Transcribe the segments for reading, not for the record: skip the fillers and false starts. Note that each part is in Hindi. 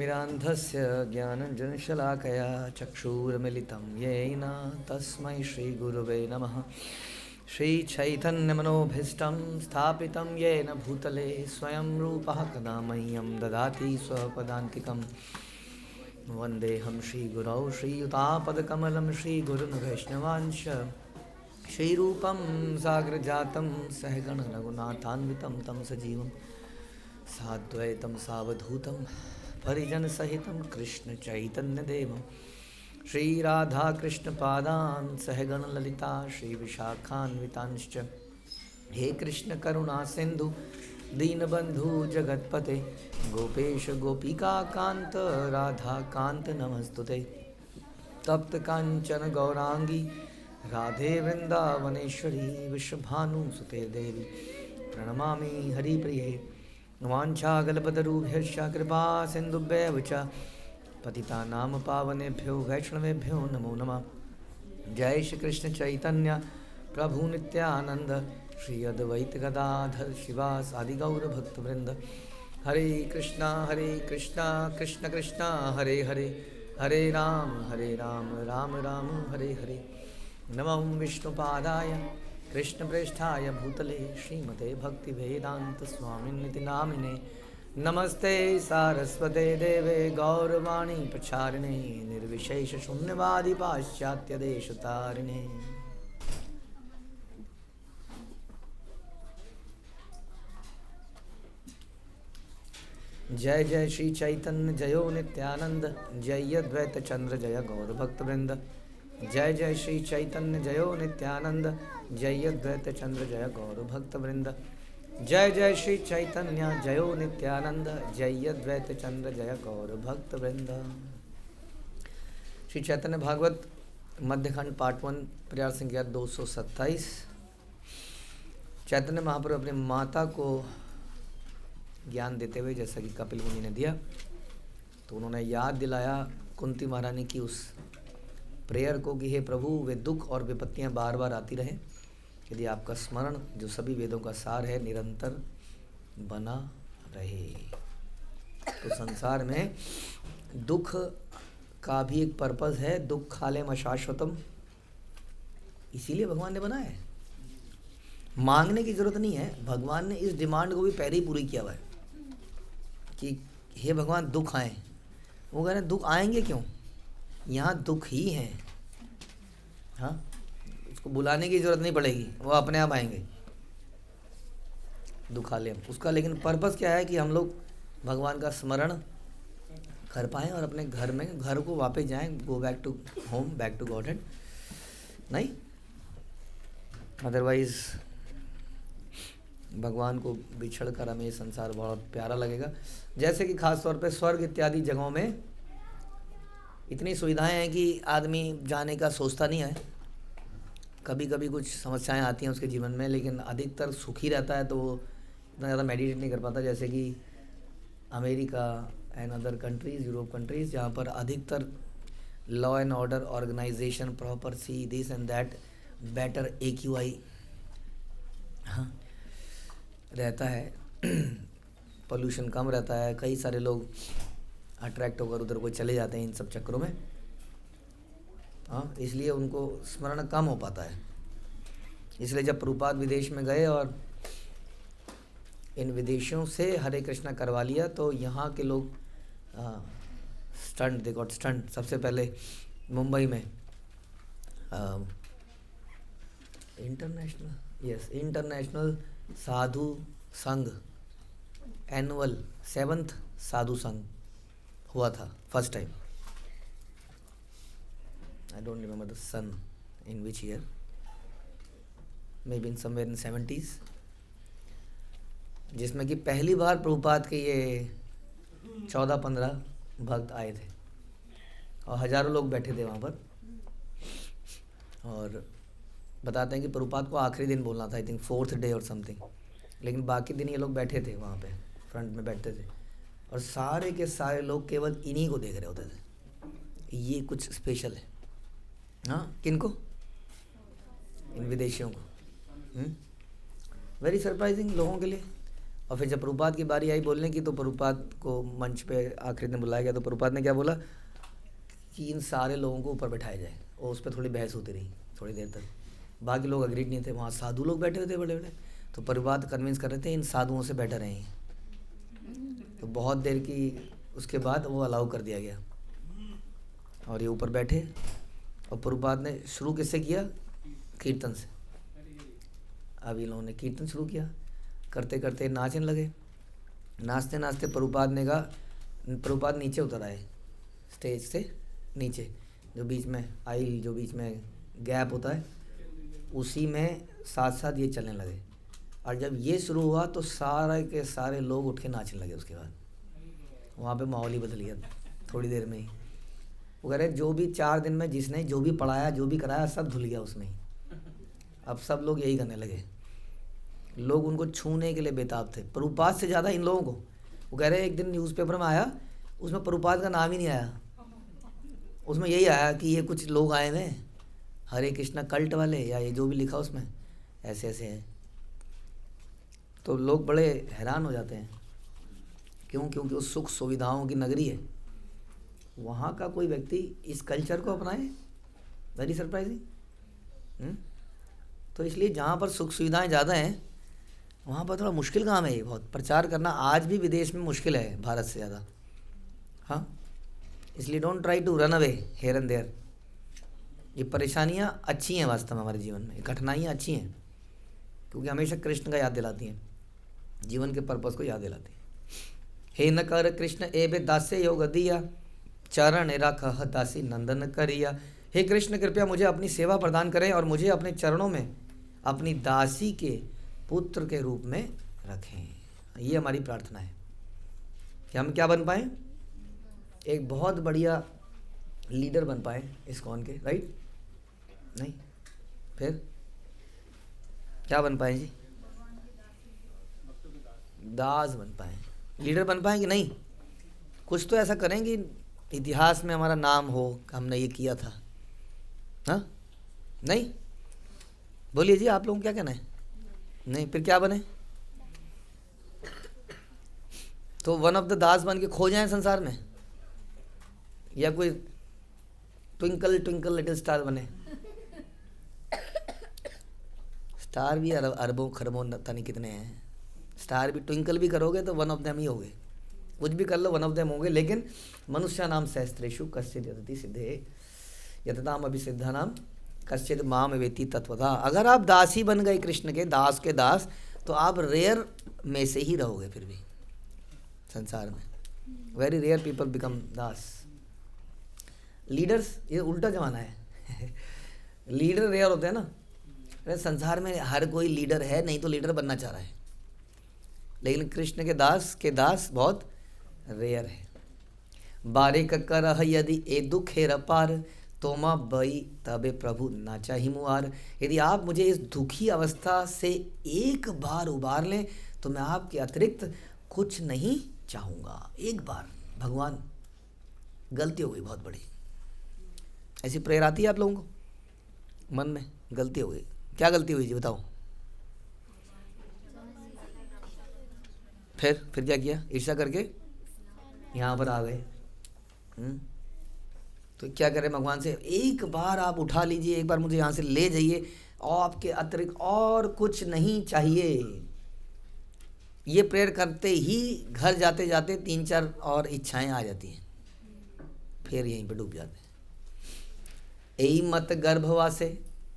विरान्धस्य ज्ञानञ्जनशलाकया चक्षुरुन्मिलितं येन तस्मै श्रीगुरुवे नमः। श्रीचैतन्यमनोभीष्टं स्थापितं येन भूतले स्वयं रूपः कदा मह्यं ददाति स्वपदान्तिकं। वन्देऽहं श्रीगुरौ श्रीयुतापदकमलं श्रीगुरुन् वैष्णवांश्च श्रीरूपं साग्रजातं सहगणरघुनाथान्वितं तं सजीवं साद्वैतं सावधूतं परिजन सहितं कृष्ण चैतन्य देवं श्रीराधाकृष्ण पादान् सहगण ललिता श्री विशाखान्वितांश्च। हे कृष्ण करुणा सिंधु दीनबंधु जगतपते गोपेश गोपिका कांत राधा कांत नमस्तुते। तप्त कांचन गौरांगी राधे वृंदावनेश्वरी विश्वभानुसुते देवी प्रणमामि हरिप्रिये। वाञ्छाकल्पतरुभ्यश्च कृपा सिन्धुभ्येव च पतितानां पावनेभ्यो वैष्णवेभ्यो नमो नमः। जय श्री कृष्ण चैतन्य प्रभु नित्यानंद श्री अद्वैत गदाधर शिवासादि गौर भक्तवृंद। हरे कृष्णा कृष्ण कृष्णा हरे हरे हरे राम राम राम हरे हरे। नमो विष्णुपादाय कृष्णप्रेष्ठाय भूतले श्रीमते भक्तिवेदांत स्वामिन्निति नामिने। नमस्ते सारस्वते देवे गौरवाणी प्रचारिणे निर्विशेष शून्यवादी पाश्चात्य देशतारिणे। जय जय श्री चैतन्य जयो नित्यानंद जय अद्वैत चंद्र जय गौर भक्तवृंद। जय जय श्री चैतन्य जयो नित्यानंद जय अद्वैत चंद्र जय गौर भक्तवृंद। जय जय श्री चैतन्य जयो नित्यानंद जय अद्वैत चंद्र जय गौर भक्तवृंद। श्री चैतन्य भागवत मध्यखंड पार्ट 1 प्रयास संख्या 227। चैतन्य महाप्रभु अपनी माता को ज्ञान देते हुए, जैसा कि कपिल मुनि ने दिया, तो उन्होंने याद दिलाया कुंती महारानी की उस प्रेयर को कि हे प्रभु, वे दुख और विपत्तियां बार बार आती रहें, यदि आपका स्मरण जो सभी वेदों का सार है निरंतर बना रहे। तो संसार में दुख का भी एक पर्पस है, दुख खालेम अशाश्वतम, इसीलिए भगवान ने बनाया है। मांगने की जरूरत नहीं है, भगवान ने इस डिमांड को भी पहले ही पूरी किया हुआ है कि हे भगवान दुख आए। वो कह रहे हैं दुख आएंगे क्यों, यहाँ दुख ही है। हाँ, उसको बुलाने की जरूरत नहीं पड़ेगी, वो अपने आप आएंगे दुखालय में। उसका लेकिन पर्पस क्या है कि हम लोग भगवान का स्मरण कर पाएँ और अपने घर में, घर को वापस जाएं, go back to home, back to godhead. नहीं, अदरवाइज भगवान को बिछड़ कर हमें ये संसार बहुत प्यारा लगेगा। जैसे कि खास तौर पे स्वर्ग इत्यादि जगहों में इतनी सुविधाएं हैं कि आदमी जाने का सोचता नहीं है। कभी कभी कुछ समस्याएं आती हैं उसके जीवन में, लेकिन अधिकतर सुखी रहता है, तो वो इतना ज़्यादा मेडिटेट नहीं कर पाता। जैसे कि America and other countries, Europe countries, जहाँ पर अधिकतर law and order, organization, proper see this and that, better AQI हाँ रहता है, पोल्यूशन कम रहता है, कई सारे लोग अट्रैक्ट होकर उधर को चले जाते हैं इन सब चक्करों में। हाँ, इसलिए उनको स्मरण कम हो पाता है। इसलिए जब प्रभुपाद विदेश में गए और इन विदेशियों से हरे कृष्णा करवा लिया, तो यहाँ के लोग स्टंट, दे गॉट स्टंट। सबसे पहले मुंबई में इंटरनेशनल साधु संघ एनुअल 7th साधु संघ हुआ था first time. I don't remember the sun in which year, maybe in somewhere in 70s, जिसमें कि पहली बार प्रभुपाद के ये 14-15 भक्त आए थे और हजारों लोग बैठे थे वहाँ पर। और बताते हैं कि प्रभुपाद को आखिरी दिन बोलना था, आई थिंक 4th डे और समथिंग, लेकिन बाकी दिन ये लोग बैठे थे वहाँ पे, फ्रंट में बैठते थे, और सारे के सारे लोग केवल इन्हीं को देख रहे होते थे। ये कुछ स्पेशल है। हाँ, किनको? इन विदेशियों को। वेरी सरप्राइजिंग लोगों के लिए। और फिर जब प्रभुपाद की बारी आई बोलने की तो प्रभुपाद को मंच पे आखिरी दिन बुलाया गया, तो प्रभुपाद ने क्या बोला कि इन सारे लोगों को ऊपर बैठाया जाए, और उस पर थोड़ी बहस होती रही थोड़ी देर तक। बाकी लोग अग्रीड नहीं थे, वहाँ साधु लोग बैठे हुए थे बड़े बड़े, तो प्रभुपाद कन्विंस कर रहे थे इन साधुओं से बेटर हैं। तो बहुत देर की उसके बाद वो अलाउ कर दिया गया और ये ऊपर बैठे। और प्रभुपाद ने शुरू किससे किया? कीर्तन से। अब इन लोगों ने कीर्तन शुरू किया, करते करते नाचने लगे। नाचते नाचते प्रभुपाद ने कहा, प्रभुपाद नीचे उतर आए स्टेज से नीचे, जो बीच में आइल, जो बीच में गैप होता है, उसी में साथ साथ ये चलने लगे। और जब ये शुरू हुआ तो सारे के सारे लोग उठ के नाचने लगे। उसके बाद वहाँ पे माहौल ही बदल गया थोड़ी देर में ही। वो कह रहे जो भी 4 दिन में जिसने जो भी पढ़ाया जो भी कराया सब धुल गया उसमें ही। अब सब लोग यही करने लगे, लोग उनको छूने के लिए बेताब थे, प्रभुपाद से ज़्यादा इन लोगों को। वो कह रहे एक दिन न्यूज़पेपर में आया, उसमें प्रभुपाद का नाम ही नहीं आया, उसमें यही आया कि ये कुछ लोग आए हुए हरे कृष्णा कल्ट वाले, या ये जो भी लिखा उसमें ऐसे ऐसे हैं। तो लोग बड़े हैरान हो जाते हैं, क्यों? क्योंकि वो सुख सुविधाओं की नगरी है, वहाँ का कोई व्यक्ति इस कल्चर को अपनाए, वेरी सरप्राइजिंग। तो इसलिए जहाँ पर सुख सुविधाएं ज़्यादा हैं वहाँ पर थोड़ा मुश्किल काम है ये बहुत प्रचार करना। आज भी विदेश में मुश्किल है भारत से ज़्यादा। हाँ, इसलिए don't try to run away here and there. ये परेशानियाँ अच्छी हैं वास्तव में हमारे जीवन में, कठिनाइयाँ अच्छी हैं, क्योंकि हमेशा कृष्ण का याद दिलाती हैं, जीवन के पर्पस को याद दिलाती हैं। हे न कर कृष्ण एबे दासे योग दिया, चरण रख दासी नंदन करिया। हे कृष्ण कृपया मुझे अपनी सेवा प्रदान करें और मुझे अपने चरणों में अपनी दासी के पुत्र के रूप में रखें। ये हमारी प्रार्थना है कि हम क्या बन पाएँ? एक बहुत बढ़िया लीडर बन पाए इस्कॉन के, राइट? नहीं, फिर क्या बन पाए जी? दास बन पाए, लीडर बन पाए कि नहीं? कुछ तो ऐसा करें कि इतिहास में हमारा नाम हो, हमने ये किया था। हाँ, नहीं? बोलिए जी, आप लोगों को क्या कहना है? नहीं, फिर क्या बने? तो वन ऑफ द दास बन के खो जाएं संसार में, या कोई ट्विंकल ट्विंकल लिटिल स्टार बने? स्टार भी अरबों खरबों पता नहीं कितने हैं, स्टार भी ट्विंकल भी करोगे तो वन ऑफ देम ही होगे, कुछ भी कर लो वन ऑफ देम होंगे। लेकिन मनुष्य नाम सहस्त्रेषु कश्चित् यतति सिद्धे यतताम अभिसिद्धा नाम कश्चित् माम वेति तत्वतः। अगर आप दास ही बन गए कृष्ण के, दास के दास, तो आप रेयर में से ही रहोगे फिर भी संसार में। वेरी रेयर पीपल बिकम दास। लीडर्स, ये उल्टा जमाना है लीडर रेयर होते हैं ना। अरे संसार में हर कोई लीडर है, नहीं तो लीडर बनना चाह रहा है, लेकिन कृष्ण के दास बहुत रेयर है। बारे कर यदि ए दुख हेर पार, तोमा बई तबे प्रभु नाचा ही मुआर। यदि आप मुझे इस दुखी अवस्था से एक बार उबार लें तो मैं आपके अतिरिक्त कुछ नहीं चाहूँगा। एक बार भगवान, गलती हो गई बहुत बड़ी, ऐसी प्रेयर आती है आप लोगों को मन में? गलती हो गई, क्या गलती हुई जी बताओ? फिर क्या किया? ईर्ष्या करके यहाँ पर आ गए। तो क्या करें भगवान से? एक बार आप उठा लीजिए, एक बार मुझे यहाँ से ले जाइए, और आपके अतिरिक्त और कुछ नहीं चाहिए। ये प्रेयर करते ही घर जाते जाते 3-4 और इच्छाएं आ जाती हैं, फिर यहीं पे डूब जाते हैं। एई मत गर्भवासे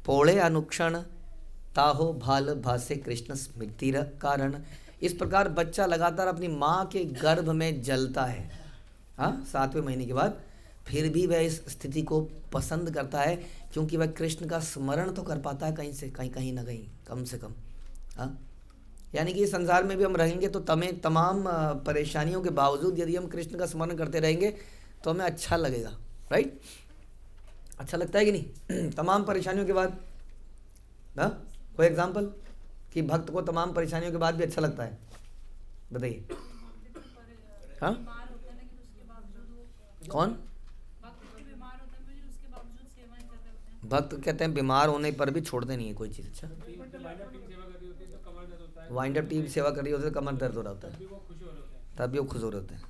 पोड़े अनुक्षण, ताहो भाल भासे कृष्ण स्मृतिर कारण। इस प्रकार बच्चा लगातार अपनी माँ के गर्भ में जलता है, हाँ, 7वें महीने के बाद, फिर भी वह इस स्थिति को पसंद करता है, क्योंकि वह कृष्ण का स्मरण तो कर पाता है कहीं से कहीं ना कहीं, कम से कम। हाँ, यानी कि संसार में भी हम रहेंगे तो तमाम परेशानियों के बावजूद यदि हम कृष्ण का स्मरण करते रहेंगे तो हमें अच्छा लगेगा, राइट? अच्छा लगता है कि नहीं? तमाम परेशानियों के बाद, हाँ, कोई एग्जाम्पल कि भक्त को तमाम परेशानियों के बाद भी अच्छा लगता है, बताइए। हाँ, कौन भक्त? कहते हैं बीमार होने पर भी छोड़ते नहीं है कोई चीज़। अच्छा, वाइंड अप टीम सेवा कर रही होती है, कमर दर्द हो रहा होता है, तब भी वो खुश हो रहे होते हैं।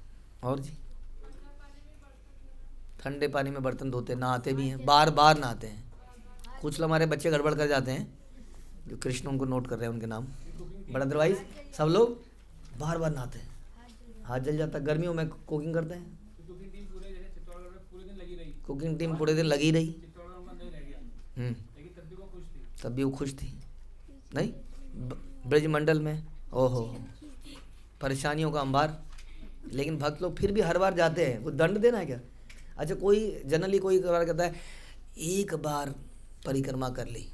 और जी ठंडे पानी में बर्तन धोते, नहाते भी हैं, बार बार नहाते हैं। कुछ लोग हमारे बच्चे गड़बड़ कर जाते हैं, जो कृष्ण उनको नोट कर रहे हैं उनके नाम, बट अदरवाइज सब लोग बार बार नहाते हैं। हाथ जल जाता है। गर्मियों में कुकिंग करते हैं, कुकिंग टीम पूरे दिन लगी रही, तब भी वो खुश थी। नहीं ब्रजमंडल में ओहो परेशानियों का अंबार, लेकिन भक्त लोग फिर भी हर बार जाते हैं। वो दंड देना है क्या? अच्छा, कोई जनरली कोई बार कहता है एक बार परिक्रमा कर ली,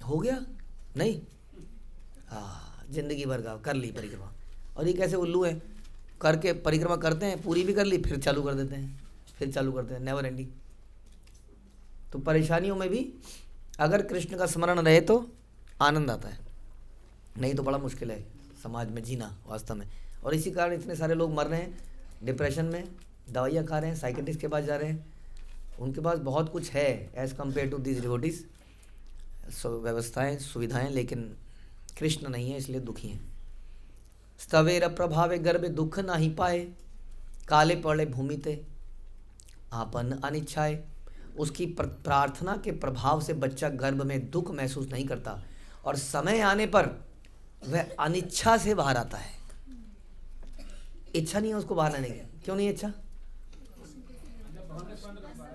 हो गया? नहीं, हाँ जिंदगी भर का कर ली परिक्रमा। और ये कैसे उल्लू है, करके परिक्रमा करते हैं, पूरी भी कर ली, फिर चालू कर देते हैं, फिर चालू करते हैं, नेवर एंडिंग। तो परेशानियों में भी अगर कृष्ण का स्मरण रहे तो आनंद आता है, नहीं तो बड़ा मुश्किल है समाज में जीना वास्तव में। और इसी कारण इतने सारे लोग मर रहे हैं डिप्रेशन में, दवाइयाँ खा रहे हैं, साइकेट्रिस्ट के पास जा रहे हैं। उनके पास बहुत कुछ है as compare to this devotees, व्यवस्थाएं सुविधाएं, लेकिन कृष्ण नहीं है, इसलिए दुखी हैं। स्तवेर प्रभावे गर्भे दुख ना ही पाए, काले पड़े भूमिते आपन अनिच्छाए। उसकी प्रार्थना के प्रभाव से बच्चा गर्भ में दुख महसूस नहीं करता, और समय आने पर वह अनिच्छा से बाहर आता है। इच्छा नहीं है उसको बाहर आने की। क्यों नहीं इच्छा?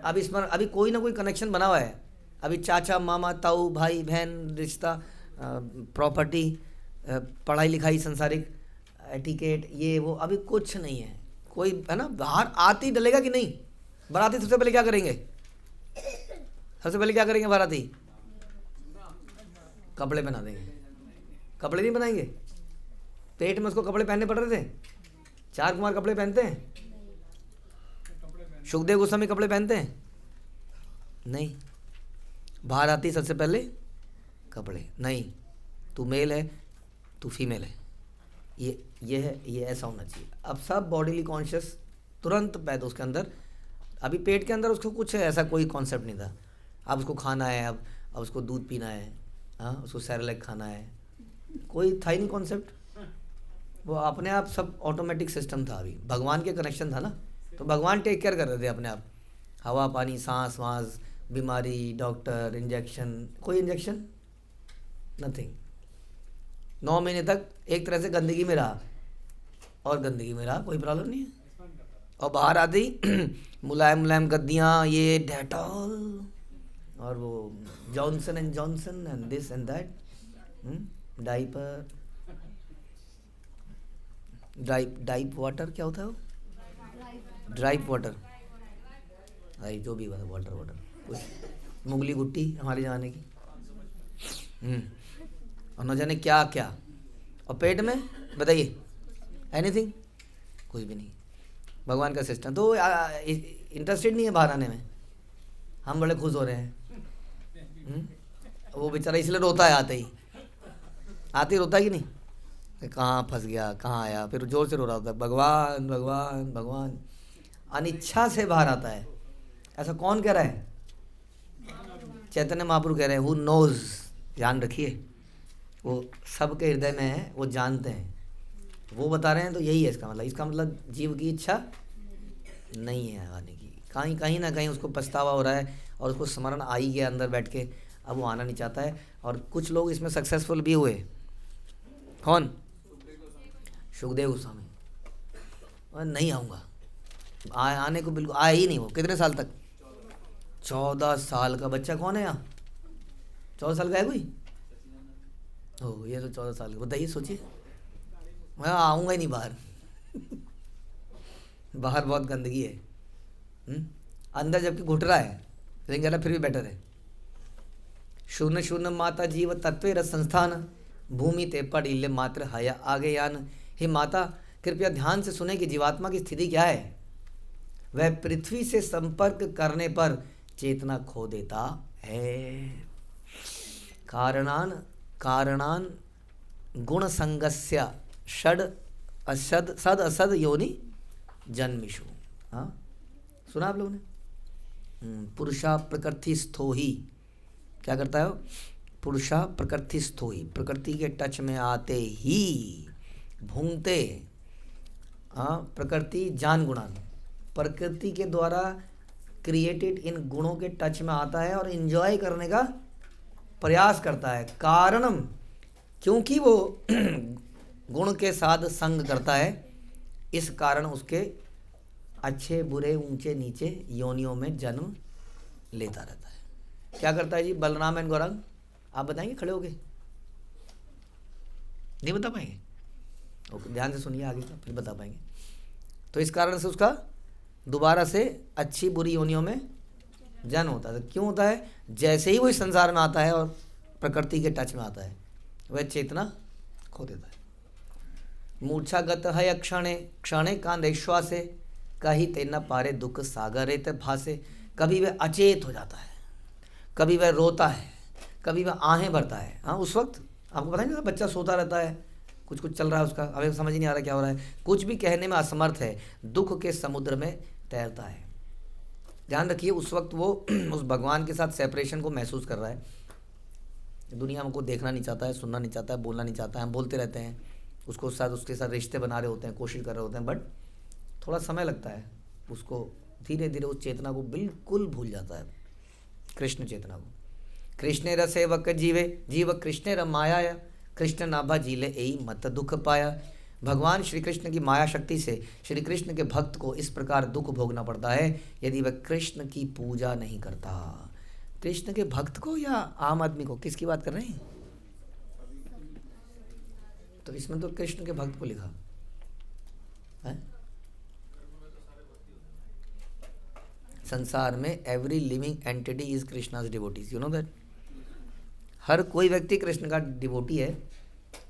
अब इसमें अभी कोई ना कोई कनेक्शन बना हुआ है। अभी चाचा मामा ताऊ भाई बहन रिश्ता, प्रॉपर्टी, पढ़ाई लिखाई, संसारिक एटिकेट, ये वो, अभी कुछ नहीं है। कोई है ना, बाहर आती डलेगा कि नहीं? बाराती सबसे पहले क्या करेंगे? सबसे पहले क्या करेंगे बाराती? कपड़े पहना देंगे। कपड़े नहीं बनाएंगे? पेट में उसको कपड़े पहनने पड़ रहे थे? 4 कुमार कपड़े पहनते हैं? सुखदेव गोस्वामी कपड़े पहनते हैं? नहीं। बाहर आती सबसे पहले कपड़े नहीं, तू मेल है तू फीमेल है, ये है, ये ऐसा होना चाहिए। अब सब बॉडीली कॉन्शियस तुरंत पैदा उसके अंदर। अभी पेट के अंदर उसको कुछ ऐसा कोई कॉन्सेप्ट नहीं था। अब उसको खाना है, अब उसको दूध पीना है, हाँ उसको सेरेलैक खाना है, कोई था ही नहीं कॉन्सेप्ट। वो अपने आप सब ऑटोमेटिक सिस्टम था। अभी भगवान के कनेक्शन था ना, तो भगवान टेक केयर कर रहे थे अपने आप। हवा पानी सांस वास, बीमारी, डॉक्टर, इंजेक्शन, कोई इंजेक्शन नथिंग। 9 महीने तक एक तरह से गंदगी में रहा, और गंदगी में रहा, कोई प्रॉब्लम नहीं है। और बाहर आते ही मुलायम मुलायम गद्दियाँ, ये डेटॉल और वो Johnson and Johnson and this and that, diaper, dip water, क्या होता है वो? ड्राइप वाटर, भाई जो भी वाटर कुछ, मुगली गुट्टी हमारे जमाने की, और न जाने क्या क्या। और पेट में बताइए एनीथिंग, कुछ भी नहीं। भगवान का सिस्टम तो इंटरेस्टेड नहीं है बाहर आने में। हम बड़े खुश हो रहे हैं। वो बेचारा इसलिए रोता है, आते ही रोता है कि नहीं, कहाँ फंस गया, कहाँ आया, फिर जोर से रो रहा होता है, भगवान भगवान भगवान। अनिच्छा से बाहर आता है। ऐसा कौन कह रहा है? चैतन्य महाप्रभु कह रहे हैं, हु नोज, ध्यान रखिए, वो सबके हृदय में है, वो जानते हैं, वो बता रहे हैं। तो यही है इसका मतलब जीव की इच्छा नहीं है आने की। कहीं ना कहीं उसको पछतावा हो रहा है, और उसको स्मरण आ ही गया अंदर बैठ के, अब वो आना नहीं चाहता है। और कुछ लोग इसमें सक्सेसफुल भी हुए। कौन? सुखदेव गोस्वामी। नहीं आऊँगा, आने को बिल्कुल आया ही नहीं। वो कितने साल तक? 14 साल का बच्चा। कौन है यहाँ 14 साल का है कोई? ओ ये तो 14 साल का, बताइए, सोचिए। मैं आऊँगा ही नहीं बाहर। बाहर बहुत गंदगी है, अंदर जबकि घुट रहा है, लेकिन कहना फिर भी बेटर है। शून्य शून्य माता जीव तत्व रस संस्थान, भूमि ते पड़ इल्ले मात्र हया आगे यान। हे माता, कृपया ध्यान से सुने कि जीवात्मा की स्थिति क्या है। वह पृथ्वी से संपर्क करने पर चेतना खो देता है। कारणान गुण संगस्य षड असद सद असद योनि जन्मिषु। हाँ सुना आप लोगों ने? पुरुषा प्रकृति स्थो ही, क्या करता है वो? पुरुषा प्रकृतिस्थो ही, प्रकृति के टच में आते ही भूंगते। हाँ, प्रकृति जान गुणान, प्रकृति के द्वारा क्रिएटेड इन गुणों के टच में आता है और एंजॉय करने का प्रयास करता है। कारणम, क्योंकि वो गुण के साथ संग करता है, इस कारण उसके अच्छे बुरे ऊंचे नीचे योनियों में जन्म लेता रहता है। क्या करता है जी बलराम एंड गौरांग, आप बताएंगे खड़े होके? नहीं बता पाएंगे? ओके, ध्यान से सुनिए आगे का, फिर बता पाएंगे। तो इस कारण से उसका दोबारा से अच्छी बुरी योनियों में जन्म होता है। क्यों होता है? जैसे ही वो इस संसार में आता है और प्रकृति के टच में आता है, वह चेतना खो देता है। मूर्छागत है क्षणे, क्षणे कांदेश्वासे, कहीं ते न पारे दुख सागरे ते भासे। कभी वह अचेत हो जाता है, कभी वह रोता है, कभी वह आहें भरता है। हाँ, उस वक्त आपको पता नहीं, बच्चा सोता रहता है, कुछ कुछ चल रहा है उसका, हमें समझ नहीं आ रहा क्या हो रहा है, कुछ भी कहने में असमर्थ है, दुख के समुद्र में तैरता है। ध्यान रखिए, उस वक्त वो उस भगवान के साथ सेपरेशन को महसूस कर रहा है। दुनिया में कोई देखना नहीं चाहता है, सुनना नहीं चाहता है, बोलना नहीं चाहता है। हम बोलते रहते हैं उसको साथ, उसके साथ रिश्ते बना रहे होते हैं, कोशिश कर रहे होते हैं, बट थोड़ा समय लगता है उसको, धीरे धीरे उस चेतना को बिल्कुल भूल जाता है, कृष्ण चेतना को। कृष्ण रसेवक जीवे, जीव कृष्ण र माया, कृष्ण नाभा जीले यही मत दुख पाया। भगवान श्री कृष्ण की माया शक्ति से श्री कृष्ण के भक्त को इस प्रकार दुख भोगना पड़ता है यदि वह कृष्ण की पूजा नहीं करता। कृष्ण के भक्त को या आम आदमी को, किसकी बात कर रहे हैं? तो इसमें तो कृष्ण के भक्त को लिखा है। संसार में every living entity is Krishna's devotees, you know that. हर कोई व्यक्ति कृष्ण का डिवोटी है।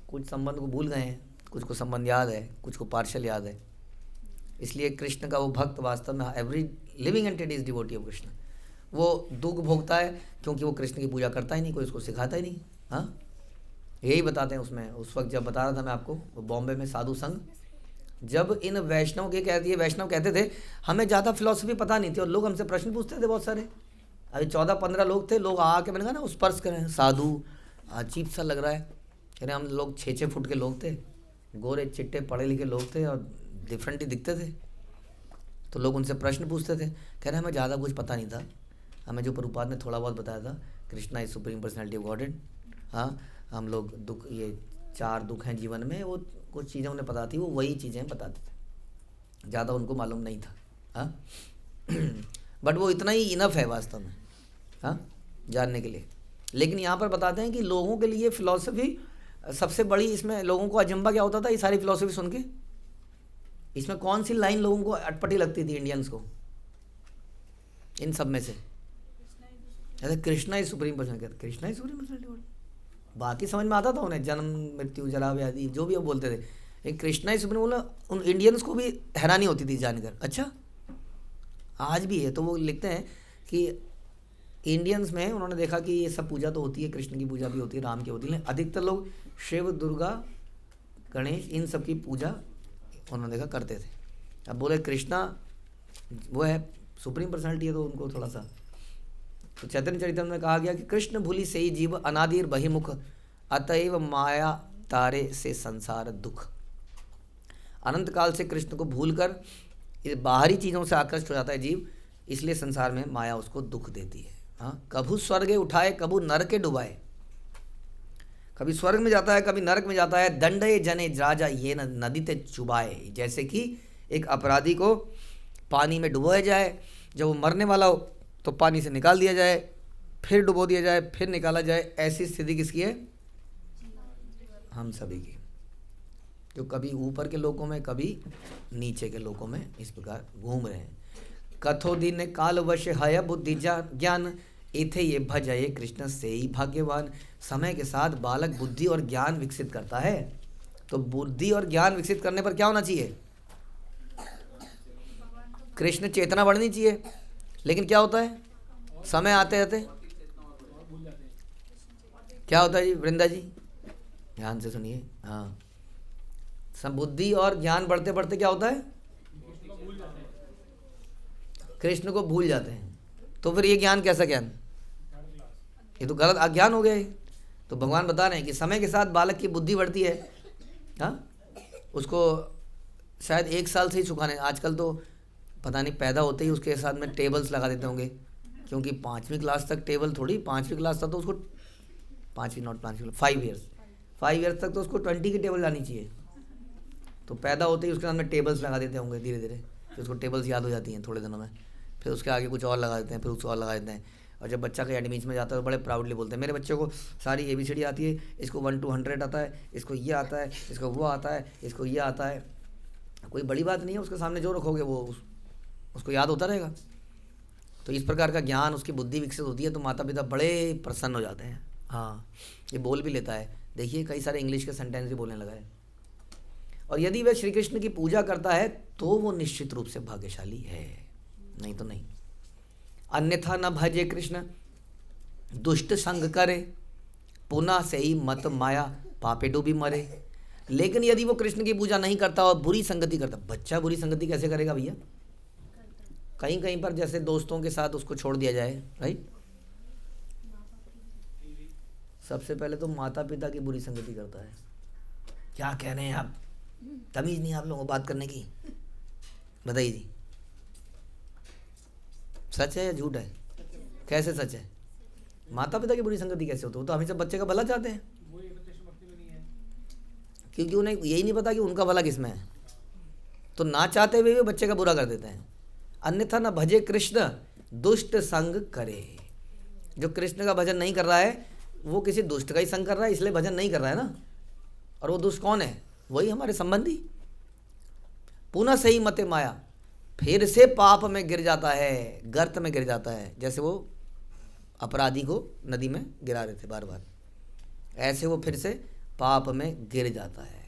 कुछ संबंध को भूल गए हैं, कुछ को संबंध याद है, कुछ को पार्शल याद है। इसलिए कृष्ण का वो भक्त वास्तव में every living entity is devotee of Krishna. वो दुख भोगता है क्योंकि वो कृष्ण की पूजा करता ही नहीं, कोई उसको सिखाता ही नहीं। हाँ, यही बताते हैं उसमें। उस वक्त जब बता रहा था मैं आपको, वो बॉम्बे में साधु संघ, जब इन वैष्णव के कहती है, वैष्णव कहते थे हमें ज़्यादा फिलॉसफी पता नहीं थी और लोग हमसे प्रश्न पूछते थे बहुत सारे। अभी 14-15 लोग थे, लोग आके मैंने कहा ना उस स्पर्श करें, साधु अजीब सा लग रहा है। कह रहे हम लोग 6-6 फुट के लोग थे, गोरे चिट्टे पढ़े लिखे लोग थे और डिफरेंट ही दिखते थे। तो लोग उनसे प्रश्न पूछते थे, कह रहे हमें ज़्यादा कुछ पता नहीं था, हमें जो प्रभुपाद ने थोड़ा बहुत बताया था, Krishna is supreme personality of godhead. हाँ, हम लोग दुख, ये 4 दुख हैं जीवन में, वो कुछ चीज़ें उन्हें पता थी, वो वही चीज़ें बताते थे, ज़्यादा उनको मालूम नहीं था। हाँ बट वो इतना ही इनफ है वास्तव में, हाँ, जानने के लिए। लेकिन यहाँ पर बताते हैं कि लोगों के लिए फ़िलॉसफी सबसे बड़ी, इसमें लोगों को अजंबा क्या होता था ये सारी फ़िलॉसफी सुन के, इसमें कौन सी लाइन लोगों को अटपटी लगती थी इंडियंस को इन सब में से? अरे कृष्णा ही सुप्रीम पर्सन, कहते कृष्णा ही सुप्रीम पर्सन, बाकी समझ में आता था उन्हें, जन्म मृत्यु जरा व्याधि जो भी वो बोलते थे, एक कृष्णा ही सुप्रीम बोला। उन इंडियंस को भी हैरानी होती थी जानकर, अच्छा आज भी है। तो वो लिखते हैं कि इंडियंस में उन्होंने देखा कि ये सब पूजा तो होती है, कृष्ण की पूजा भी होती है, राम की होती है, लेकिन अधिकतर लोग शिव, दुर्गा, गणेश, इन सब की पूजा उन्होंने देखा करते थे। अब बोले कृष्णा वो है सुप्रीम पर्सनैलिटी है, तो उनको थोड़ा सा, तो चैतन्य चरितम में कहा गया कि कृष्ण भूली से ही जीव अनादिर बहिमुख, अतएव माया तारे से संसार दुख। अनंत काल से कृष्ण को भूलकर बाहरी चीज़ों से आकृष्ट हो जाता है जीव, इसलिए संसार में माया उसको दुख देती है। हाँ, कभू स्वर्गे उठाए, कभू नरके डुबाए, कभी स्वर्ग में जाता है, कभी नरक में जाता है। दंडे जने राजा ये नदी ते चुबाए, जैसे कि एक अपराधी को पानी में डुबोया जाए, जब वो मरने वाला हो तो पानी से निकाल दिया जाए, फिर डुबो दिया जाए, फिर निकाला जाए। ऐसी स्थिति किसकी है? हम सभी की, जो कभी ऊपर के लोगों में, कभी नीचे के लोगों में इस प्रकार घूम रहे हैं। कथो दिन काल वश हय बुद्धि ज्ञान, इथे ये भजये कृष्ण से ही भाग्यवान। समय के साथ बालक बुद्धि और ज्ञान विकसित करता है, तो बुद्धि और ज्ञान विकसित करने पर क्या होना चाहिए? कृष्ण चेतना बढ़नी चाहिए। लेकिन क्या होता है समय आते आते, क्या होता है जी वृंदा जी, ध्यान से सुनिए। हाँ, बुद्धि और ज्ञान बढ़ते बढ़ते क्या होता है? कृष्ण को भूल जाते हैं। तो फिर ये ज्ञान कैसा ज्ञान? ये तो गलत अज्ञान हो गया है। तो भगवान बता रहे हैं कि समय के साथ बालक की बुद्धि बढ़ती है। हाँ, उसको शायद 1 साल से ही सिखाने, आजकल तो पता नहीं पैदा होते ही उसके साथ में टेबल्स लगा देते होंगे, क्योंकि 5वीं क्लास तक टेबल थोड़ी, 5वीं क्लास तक तो उसको 5वीं नॉट 5वीं 5 ईयर्स तक तो उसको 20 की टेबल लानी चाहिए। तो पैदा होते ही उसके साथ में टेबल्स लगा देते होंगे धीरे धीरे, फिर उसको टेबल्स याद हो जाती हैं थोड़े दिनों में, फिर उसके आगे कुछ और लगा देते हैं, फिर उसको और लगा देते हैं। और जब बच्चा कहीं एडमिशन में जाता है तो बड़े प्राउडली बोलते हैं मेरे बच्चे को सारी ABCD आती है, इसको 1 to 100 आता है, इसको ये आता है, इसको वो आता है, इसको ये आता है। कोई बड़ी बात नहीं है, उसके सामने जो रखोगे वो उसको याद होता रहेगा। तो इस प्रकार का ज्ञान, उसकी बुद्धि विकसित होती है तो माता पिता बड़े प्रसन्न हो जाते हैं। हाँ, ये बोल भी लेता है, देखिए कई सारे इंग्लिश के सेंटेंस भी बोलने लगा है। और यदि वह श्री कृष्ण की पूजा करता है तो वो निश्चित रूप से भाग्यशाली है, नहीं तो नहीं। अन्यथा न भजे कृष्ण दुष्ट संग करे, पुनः से ही मत माया पापे डूबी मरे। लेकिन यदि वो कृष्ण की पूजा नहीं करता और बुरी संगति करता, बच्चा बुरी संगति कैसे करेगा भैया? कहीं कहीं पर जैसे दोस्तों के साथ उसको छोड़ दिया जाए, राइट। सबसे पहले तो माता पिता की बुरी संगति करता है। क्या कह रहे हैं आप? तमीज नहीं आप लोगों को बात करने की? बताइए जी, सच है या झूठ है? कैसे सच है? माता पिता की बुरी संगति कैसे होती है? वो तो हमेशा बच्चे का भला चाहते हैं, क्योंकि उन्हें यही नहीं पता कि उनका भला किसमें है, तो ना चाहते हुए भी बच्चे का बुरा कर देते हैं। अन्यथा न भजे कृष्ण दुष्ट संग करे। जो कृष्ण का भजन नहीं कर रहा है वो किसी दुष्ट का ही संग कर रहा है, इसलिए भजन नहीं कर रहा है ना। और वो दुष्ट कौन है? वही हमारे संबंधी। पुनः सही मते माया, फिर से पाप में गिर जाता है, गर्त में गिर जाता है। जैसे वो अपराधी को नदी में गिरा रहे थे बार बार, ऐसे वो फिर से पाप में गिर जाता है।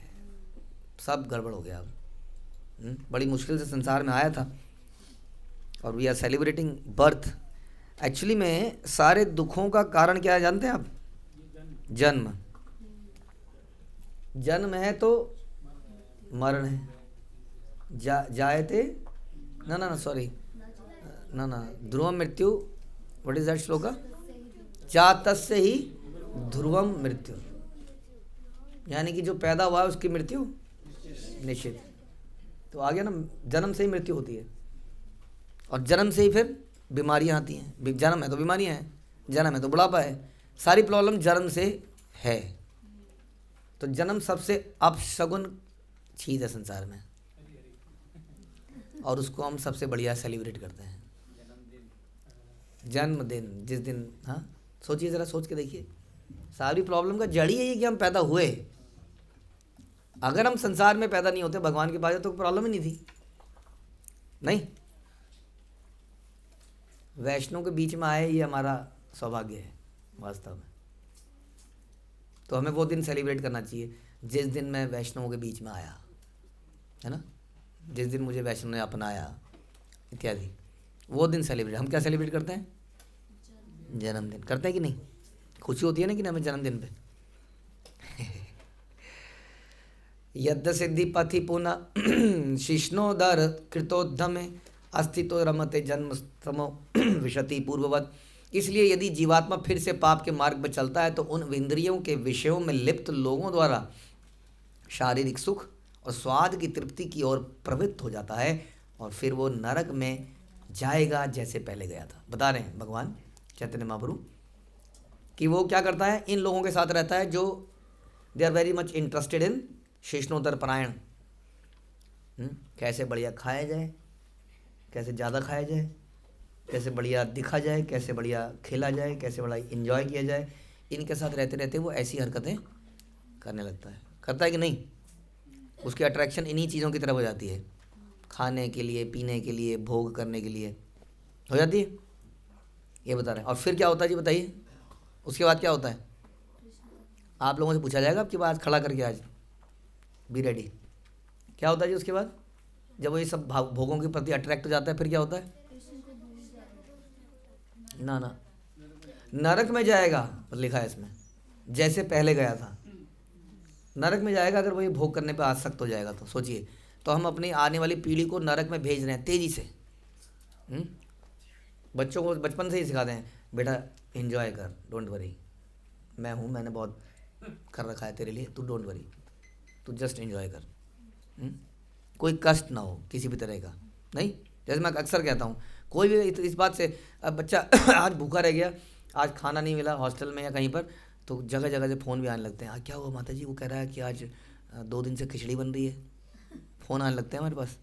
सब गड़बड़ हो गया। अब बड़ी मुश्किल से संसार में आया था और we are celebrating birth. Actually में सारे दुखों का कारण क्या है जानते हैं आप? जन्म। जन्म है तो मरण है। जायते ध्रुवम मृत्यु। What is that shloka? जातस्य ही ध्रुवम मृत्यु, यानी कि जो पैदा हुआ है उसकी मृत्यु निश्चित। तो आ गया ना, जन्म से ही मृत्यु होती है और जन्म से ही फिर बीमारियां आती हैं। जन्म है तो बीमारियां हैं, जन्म है तो बुढ़ापा है, सारी प्रॉब्लम जन्म से है। तो जन्म सबसे अपशगुन चीज़ है संसार में, और उसको हम सबसे बढ़िया सेलिब्रेट करते हैं। जन्मदिन जिस दिन, हाँ सोचिए ज़रा, सोच के देखिए, सारी प्रॉब्लम का जड़ ही है कि हम पैदा हुए। अगर हम संसार में पैदा नहीं होते, भगवान के पास तो प्रॉब्लम ही नहीं थी। नहीं, वैष्णव के बीच में आए ये हमारा सौभाग्य है वास्तव में। तो हमें वो दिन सेलिब्रेट करना चाहिए जिस दिन मैं वैष्णवों के बीच में आया, है ना, जिस दिन मुझे वैष्णव ने अपनाया इत्यादि, वो दिन सेलिब्रेट। हम क्या सेलिब्रेट करते हैं? जन्मदिन करते हैं कि नहीं? खुशी होती है ना कि नहीं हमें जन्मदिन पे? यद्य सिद्धि पथि पुनः शिष्णोदर कृतोद्धमे अस्तित्व रमते जन्म स्तमो विशति पूर्ववत। इसलिए यदि जीवात्मा फिर से पाप के मार्ग पर चलता है तो उन इंद्रियों के विषयों में लिप्त लोगों द्वारा शारीरिक सुख और स्वाद की तृप्ति की ओर प्रवृत्त हो जाता है, और फिर वो नरक में जाएगा जैसे पहले गया था। बता रहे हैं भगवान चैतन्य महाप्रभु कि वो क्या करता है, इन लोगों के साथ रहता है जो they are very much interested in शिष्णोत्तर परायण। कैसे बढ़िया खाया जाए, कैसे ज़्यादा खाया जाए, कैसे बढ़िया दिखा जाए, कैसे बढ़िया खेला जाए, कैसे बढ़िया इन्जॉय किया जाए। इनके साथ रहते रहते वो ऐसी हरकतें करने लगता है। करता है कि नहीं? उसकी अट्रैक्शन इन्हीं चीज़ों की तरफ हो जाती है, खाने के लिए, पीने के लिए, भोग करने के लिए हो जाती है। ये बता रहे हैं। और फिर क्या होता है जी बताइए, उसके बाद क्या होता है? आप लोगों से पूछा जाएगा आपकी बात खड़ा करके, आज बी रेडी। क्या होता है जी उसके बाद? जब वो ये सब भोगों के प्रति अट्रैक्ट हो जाता है, फिर क्या होता है? ना ना, नरक में जाएगा, लिखा है इसमें, जैसे पहले गया था। नरक में जाएगा अगर वो ये भोग करने पे आसक्त हो जाएगा तो। सोचिए, तो हम अपनी आने वाली पीढ़ी को नरक में भेज रहे हैं तेज़ी से। बच्चों को बचपन से ही सिखाते हैं, बेटा एंजॉय कर, डोंट वरी, मैं हूँ, मैंने बहुत कर रखा है तेरे लिए, तू डोंट वरी, तू जस्ट एंजॉय कर। कोई कष्ट ना हो किसी भी तरह का, नहीं। जैसे मैं अक्सर कहता हूँ, कोई भी इस बात से, अब बच्चा आज भूखा रह गया, आज खाना नहीं मिला हॉस्टल में या कहीं पर, तो जगह जगह से फ़ोन भी आने लगते हैं, क्या हुआ माता जी, वो कह रहा है कि आज 2 दिन से खिचड़ी बन रही है, फ़ोन आने लगते हैं हमारे पास।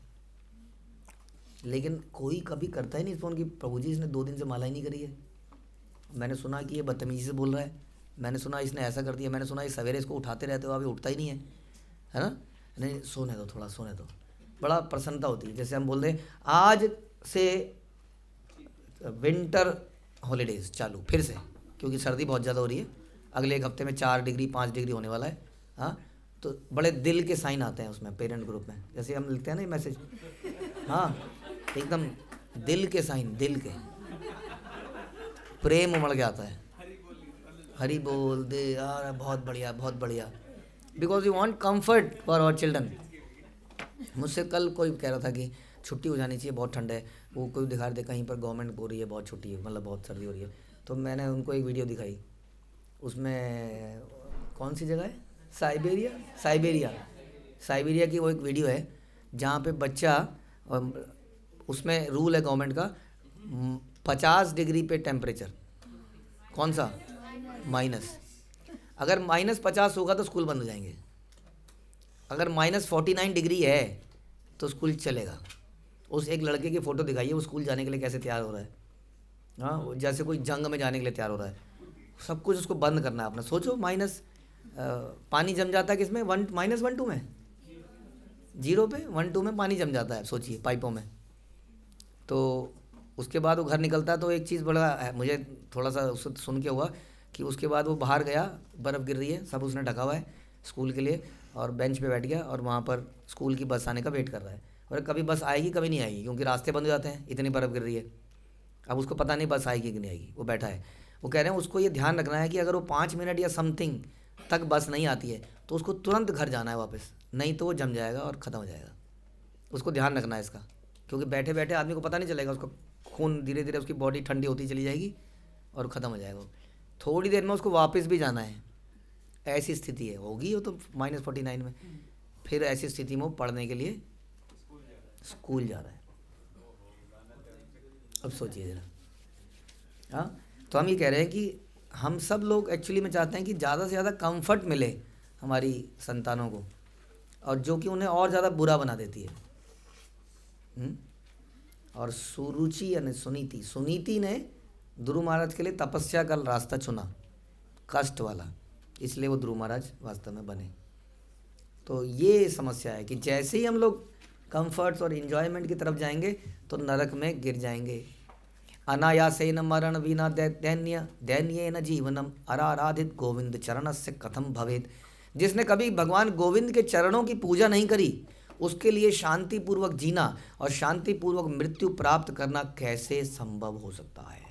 लेकिन कोई कभी करता ही नहीं फ़ोन कि प्रभु जी इसने 2 दिन से माला ही नहीं करी है, मैंने सुना कि ये बदतमीजी से बोल रहा है, मैंने सुना इसने ऐसा कर दिया, मैंने सुना ये सवेरे इसको उठाते रहते हो, अभी उठता ही नहीं है ना। नहीं, सोने दो थोड़ा, सोने दो। बड़ा प्रसन्नता होती है। जैसे हम बोल रहे हैं आज से विंटर हॉलीडेज़ चालू फिर से, क्योंकि सर्दी बहुत ज़्यादा हो रही है, अगले 1 हफ्ते में 4 डिग्री 5 डिग्री होने वाला है। हाँ, तो बड़े दिल के साइन आते हैं उसमें पेरेंट ग्रुप में, जैसे हम लिखते हैं ना ये मैसेज, हाँ एकदम दिल के साइन, दिल के प्रेम उमड़ के आता है, हरी बोल दे यार, बहुत बढ़िया बहुत बढ़िया, because you want comfort for our children. मुझसे कल कोई कह रहा था कि छुट्टी हो जानी चाहिए, बहुत ठंड है, वो कोई दिखा रहे थे कहीं पर गवर्नमेंट हो रही है बहुत छुट्टी है, मतलब बहुत सर्दी हो रही है, तो मैंने उनको एक वीडियो दिखाई, उसमें कौन सी जगह है, साइबेरिया की वो एक वीडियो है जहाँ पे बच्चा, उसमें रूल है गवर्नमेंट का 50 डिग्री पे टेम्परेचर, कौन सा, माइनस, अगर -50 होगा तो स्कूल बंद हो जाएंगे, अगर -49 डिग्री है तो स्कूल चलेगा। उस एक लड़के की फ़ोटो दिखाइए, वो स्कूल जाने के लिए कैसे तैयार हो रहा है, हाँ जैसे कोई जंग में जाने के लिए तैयार हो रहा है, सब कुछ उसको बंद करना है अपना। सोचो पानी जम जाता है किसमें, -1 2 में, 0 पे 1 2 में पानी जम जाता है, सोचिए पाइपों में। तो उसके बाद वो घर निकलता है, तो एक चीज़ बड़ा मुझे थोड़ा सा उससे सुन के हुआ कि उसके बाद वो बाहर गया, बर्फ़ गिर रही है, सब उसने ढका हुआ है स्कूल के लिए, और बेंच पे बैठ गया और वहाँ पर स्कूल की बस आने का वेट कर रहा है, और कभी बस आएगी कभी नहीं आएगी, क्योंकि रास्ते बंद हो जाते हैं, इतनी बर्फ़ गिर रही है। अब उसको पता नहीं बस आएगी कि नहीं आएगी, वो बैठा है। वो कह रहे हैं उसको ये ध्यान रखना है कि अगर वो 5 मिनट या समथिंग तक बस नहीं आती है तो उसको तुरंत घर जाना है वापस, नहीं तो वो जम जाएगा और ख़त्म हो जाएगा। उसको ध्यान रखना है इसका, क्योंकि बैठे बैठे आदमी को पता नहीं चलेगा, उसका खून धीरे धीरे उसकी बॉडी ठंडी होती चली जाएगी और ख़त्म हो जाएगा। थोड़ी देर में उसको वापस भी जाना है, ऐसी स्थिति है, होगी वो तो -49 में, फिर ऐसी स्थिति में वो पढ़ने के लिए स्कूल जा रहा है। अब सोचिए ज़रा, हाँ, तो हम ये कह रहे हैं कि हम सब लोग एक्चुअली में चाहते हैं कि ज़्यादा से ज़्यादा कंफर्ट मिले हमारी संतानों को, और जो कि उन्हें और ज़्यादा बुरा बना देती है। और सुरुचि यानी सुनीति ने ध्रुव महाराज के लिए तपस्या का रास्ता चुना, कष्ट वाला, इसलिए वो ध्रुव महाराज वास्तव में बने। तो ये समस्या है कि जैसे ही हम लोग कंफर्ट्स और इन्जॉयमेंट की तरफ जाएंगे तो नरक में गिर जाएंगे। अनायासेन मरण विना दैन्येन जीवनम अराराधित गोविंद चरणस्य कथम भवेत। जिसने कभी भगवान गोविंद के चरणों की पूजा नहीं करी, उसके लिए शांतिपूर्वक जीना और शांतिपूर्वक मृत्यु प्राप्त करना कैसे संभव हो सकता है।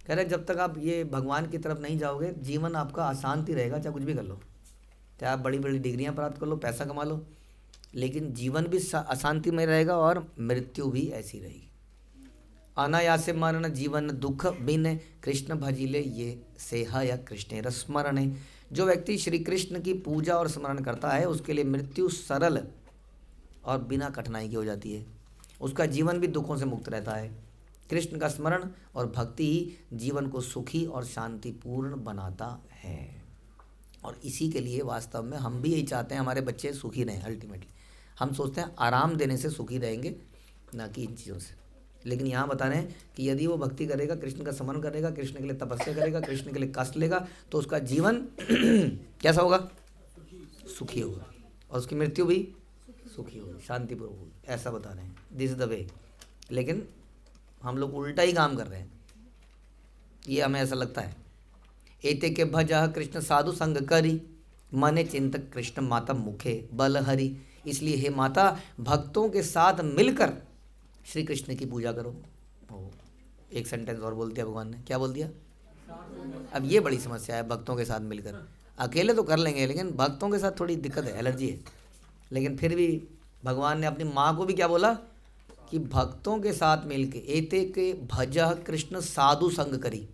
कह रहे जब तक आप ये भगवान की तरफ नहीं जाओगे, जीवन आपका अशांति रहेगा, चाहे कुछ भी कर लो, चाहे आप बड़ी बड़ी डिग्रियां प्राप्त कर लो, पैसा कमा लो, लेकिन जीवन भी अशांति में रहेगा और मृत्यु भी ऐसी रहेगी। अनायासे मरण जीवन दुख बिन कृष्ण भजिले ये सेहा या कृष्ण रस्मरण। जो व्यक्ति श्री कृष्ण की पूजा और स्मरण करता है उसके लिए मृत्यु सरल और बिना कठिनाई की हो जाती है, उसका जीवन भी दुखों से मुक्त रहता है। कृष्ण का स्मरण और भक्ति ही जीवन को सुखी और शांतिपूर्ण बनाता है। और इसी के लिए वास्तव में हम भी यही चाहते हैं हमारे बच्चे सुखी रहें। अल्टीमेटली हम सोचते हैं आराम देने से सुखी रहेंगे, ना कि इन चीज़ों से। लेकिन यहाँ बता रहे हैं कि यदि वो भक्ति करेगा, कृष्ण का स्मरण करेगा, कृष्ण के लिए तपस्या करेगा, कृष्ण के लिए कष्ट लेगा, तो उसका जीवन कैसा होगा, सुखी होगा, और उसकी मृत्यु भी सुखी होगी, शांतिपूर्वक होगी, ऐसा बता रहे हैं। This is the way. लेकिन हम लोग उल्टा ही काम कर रहे हैं, ये हमें ऐसा लगता है। एते के भजह कृष्ण साधु संग करी, मने चिंतक कृष्ण माता मुखे बल हरि। इसलिए हे माता, भक्तों के साथ मिलकर श्री कृष्ण की पूजा करो। एक सेंटेंस और बोल दिया भगवान ने, क्या बोल दिया? अब ये बड़ी समस्या है, भक्तों के साथ मिलकर। अकेले तो कर लेंगे, लेकिन भक्तों के साथ थोड़ी दिक्कत है, एलर्जी है। लेकिन फिर भी भगवान ने अपनी माँ को भी क्या बोला कि भक्तों के साथ मिलके एते के भजह कृष्ण साधु संग करी,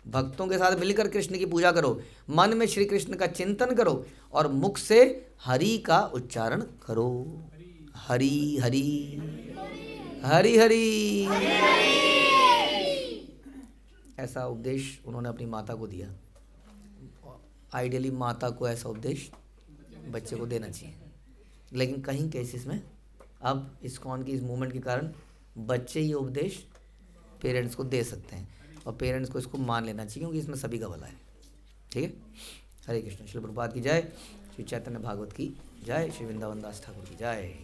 भक्तों के साथ मिलकर कृष्ण की पूजा करो, मन में श्री कृष्ण का चिंतन करो और मुख से हरि का उच्चारण करो। हरि हरि हरि हरि, ऐसा उपदेश उन्होंने अपनी माता को दिया। आइडियली माता को ऐसा उपदेश बच्चे को देना चाहिए, लेकिन कहीं केसेस में अब इस्कॉन की इस मूवमेंट के कारण बच्चे ये उपदेश पेरेंट्स को दे सकते हैं और पेरेंट्स को इसको मान लेना चाहिए, क्योंकि इसमें सभी का भला है। ठीक है, हरे कृष्ण। श्री प्रभुपाद की जय, श्री चैतन्य भागवत की जय, श्री वृंदावन दास ठाकुर की जय।